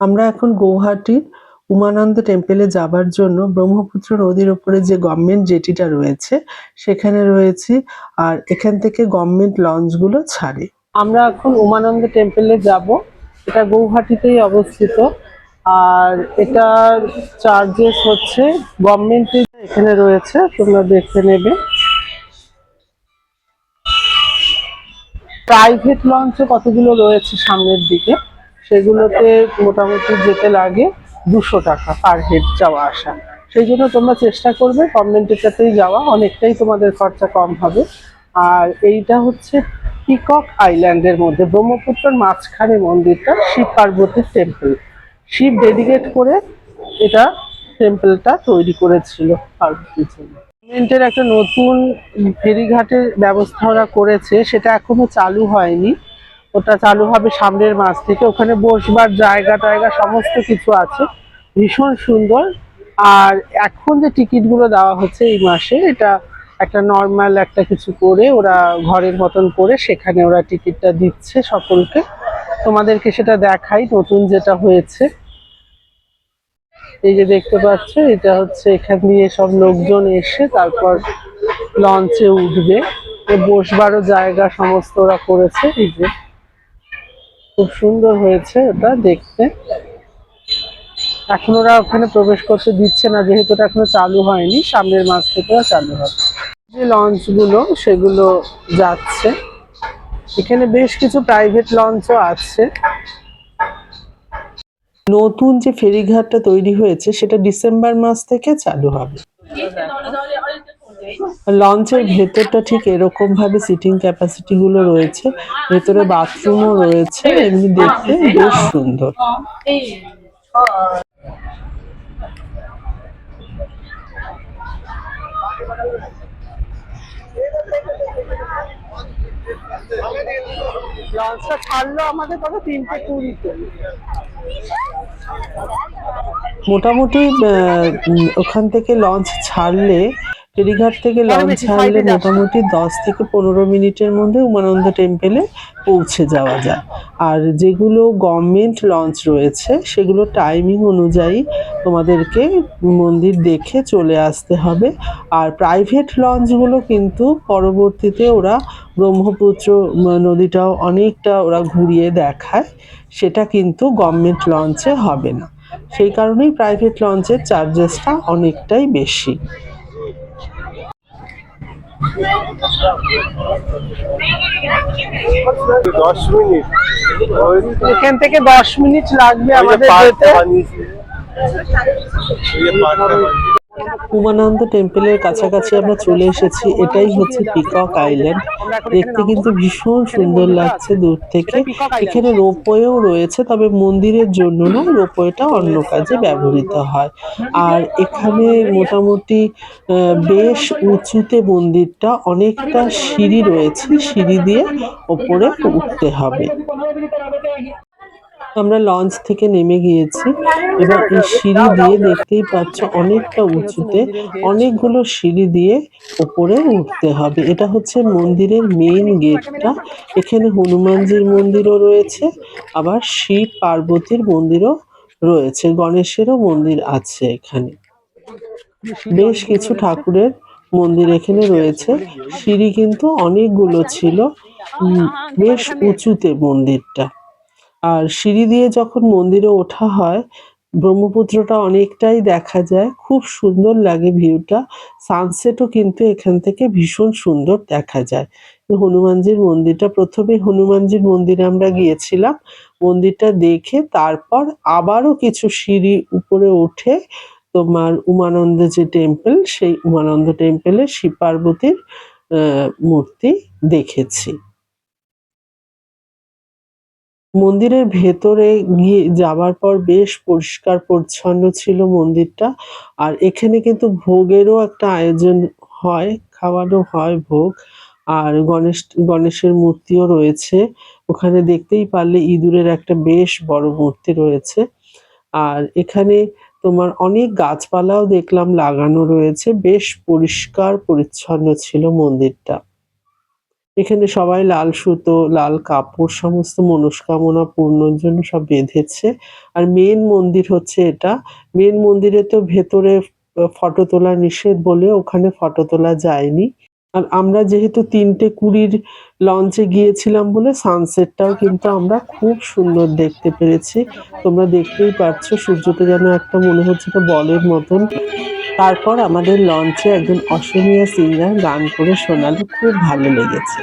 আমরা এখন গৌহাটির উমানন্দ টেম্পেলে যাবার জন্য ব্রহ্মপুত্র নদীর ওপরে যে গভর্নমেন্ট জেটিটা রয়েছে সেখানে রয়েছি। আর এখান থেকে গভর্নমেন্ট লঞ্চগুলো ছাড়ে। আমরা এখন উমানন্দ টেম্পেলে যাব। এটা গৌহাটিতেই অবস্থিত। আর এটার চার্জেস হচ্ছে গভর্নমেন্টের এখানে রয়েছে, তোমরা দেখে নেবে। প্রাইভেট লঞ্চও কতগুলো রয়েছে সামনের দিকে, সেগুলোতে মোটামুটি যেতে লাগে 200 টাকা পার হেড যাওয়া আসা। সেই জন্য তোমরা চেষ্টা করবে গভর্নমেন্টেরটাতেই যাওয়া, অনেকটাই তোমাদের খরচা কম হবে। আর এইটা হচ্ছে পিকক আইল্যান্ডের মধ্যে ব্রহ্মপুত্রের মাঝখানে মন্দিরটা, শিব পার্বতীর টেম্পল। শিব ডেডিকেট করে এটা টেম্পলটা তৈরি করেছিল পার্বতীর জন্য। গভর্নমেন্টের একটা নতুন ফেরিঘাটের ব্যবস্থা ওরা করেছে, সেটা এখনো চালু হয়নি। ওটা চালু হবে সামনের মাস থেকে। ওখানে বসবার জায়গা টায়গা সমস্ত কিছু আছে, ভীষণ সুন্দর। আর এখন যে টিকিটগুলো দেওয়া হচ্ছে এই মাসে, এটা একটা নর্মাল একটা কিছু করে ওরা ঘরের মতন করে সেখানে ওরা টিকিটটা দিচ্ছে সকলকে। তোমাদেরকে সেটা দেখাই নতুন যেটা হয়েছে। এই যে দেখতে পাচ্ছ, এটা হচ্ছে এখান দিয়ে সব লোকজন এসে তারপর লঞ্চে উঠবে। বসবারও জায়গা সমস্ত ওরা করেছে। এই যে খুব সুন্দর হয়েছে ওটা দেখতে। এখন ওরা ওখানে প্রবেশ করতে দিচ্ছে না, যেহেতু ওটা এখনো চালু হয়নি, সামনের মাস থেকে চালু হবে। যে লঞ্চগুলো সেগুলো যাচ্ছে, এখানে বেশ কিছু প্রাইভেট লঞ্চও আছে। নতুন যে ফেরিঘাটটা তৈরি হয়েছে সেটা ডিসেম্বর মাস থেকে চালু হবে। লঞ্চের ভেতরটা ঠিক এরকম ভাবে সিটিং ক্যাপাসিটি গুলো রয়েছে, ভেতরে বাথরুমও রয়েছে, এমনি দেখতে বেশ সুন্দর। লঞ্চটা ছাড়লো আমাদের কত 3:20-তে। মোটামুটি ওখান থেকে লঞ্চ ছাড়লে, ফেরিঘাট থেকে লঞ্চ ছাড়লে মোটামুটি 10 থেকে 15 মিনিটের মধ্যে উমানন্দ টেম্পেলে পৌঁছে যাওয়া যায়। আর যেগুলো গভর্নমেন্ট লঞ্চ রয়েছে সেগুলো টাইমিং অনুযায়ী তোমাদেরকে মন্দির দেখে চলে আসতে হবে। আর প্রাইভেট লঞ্চগুলো কিন্তু পরবর্তীতে ওরা ব্রহ্মপুত্র নদীটাও অনেকটা ওরা ঘুরিয়ে দেখায়, সেটা কিন্তু গভর্নমেন্ট লঞ্চে হবে না। সেই কারণেই প্রাইভেট লঞ্চের চার্জেসটা অনেকটাই বেশি। এখান থেকে 10 মিনিট লাগবে আমাদের যেতে। উমানন্দ টেম্পলের কাছাকাছি আমরা চলে এসেছি। এটাই হচ্ছে পিকক আইল্যান্ড। দেখতে কিন্তু ভীষণ সুন্দর লাগছে দূর থেকে। এখানে রোপওয়েও রয়েছে, তবে মন্দিরের জন্য না, রোপওয়েটা অন্য কাজে ব্যবহৃত হয়। আর এখানে মোটামুটি বেশ উঁচুতে মন্দিরটা, অনেকটা সিঁড়ি রয়েছে, সিঁড়ি দিয়ে ওপরে উঠতে হবে। আমরা লঞ্চ থেকে নেমে গিয়েছি। এবার এই সিঁড়ি দিয়ে দেখতেই পাচ্ছ অনেকটা উঁচুতে, অনেকগুলো সিঁড়ি দিয়ে ওপরে উঠতে হবে। এটা হচ্ছে মন্দিরের মেইন গেটটা। এখানে হনুমানজির মন্দিরও রয়েছে, আবার শিব পার্বতীর মন্দিরও রয়েছে, গণেশেরও মন্দির আছে এখানে। বেশ কিছু ঠাকুরের মন্দির এখানে রয়েছে। সিঁড়ি কিন্তু অনেকগুলো ছিল, বেশ উঁচুতে মন্দিরটা। আর সিঁড়ি দিয়ে যখন মন্দিরে ওঠা হয়, ব্রহ্মপুত্রটা অনেকটাই দেখা যায়, খুব সুন্দর লাগে ভিউটা। সানসেটও কিন্তু এখান থেকে ভীষণ সুন্দর দেখা যায়। হনুমানজির মন্দিরটা, প্রথমে হনুমানজির মন্দিরে আমরা গিয়েছিলাম, মন্দিরটা দেখে তারপর আবারও কিছু সিঁড়ি উপরে উঠে তোমার উমানন্দ যে টেম্পল, সেই উমানন্দ টেম্পলে শিব পার্বতীর মূর্তি দেখেছি। মন্দিরের ভেতরে গিয়ে যাবার পর বেশ পরিষ্কার পরিচ্ছন্ন ছিল মন্দিরটা। আর এখানে কিন্তু ভোগেরও একটা আয়োজন হয়, খাওয়ানো হয় ভোগ। আর গণেশের মূর্তিও রয়েছে ওখানে, দেখতেই পারলে ইঁদুরের একটা বেশ বড় মূর্তি রয়েছে। আর এখানে তোমার অনেক গাছপালাও দেখলাম লাগানো রয়েছে, বেশ পরিষ্কার পরিচ্ছন্ন ছিল মন্দিরটা। এখানে সবাই লাল সুতো, লাল কাপড় সমস্ত মনস্কামনা পূর্ণর জন্য সব বেঁধেছে। আর মেইন মন্দির হচ্ছে এটা। মেইন মন্দিরে তো ভেতরে ফটো তোলা নিষেধ বলে ওখানে ফটো তোলা যায়নি। আর আমরা যেহেতু 3:20 লঞ্চে গিয়েছিলাম বলে সানসেটটাও কিন্তু আমরা খুব সুন্দর দেখতে পেরেছি। তোমরা দেখতেই পাচ্ছ সূর্যটা যেন একটা মনে হচ্ছে একটা বলের মতন। তারপর আমাদের লঞ্চে একজন অসমীয়া সিঙ্গার গান করে শোনালো, খুব ভালো লেগেছে।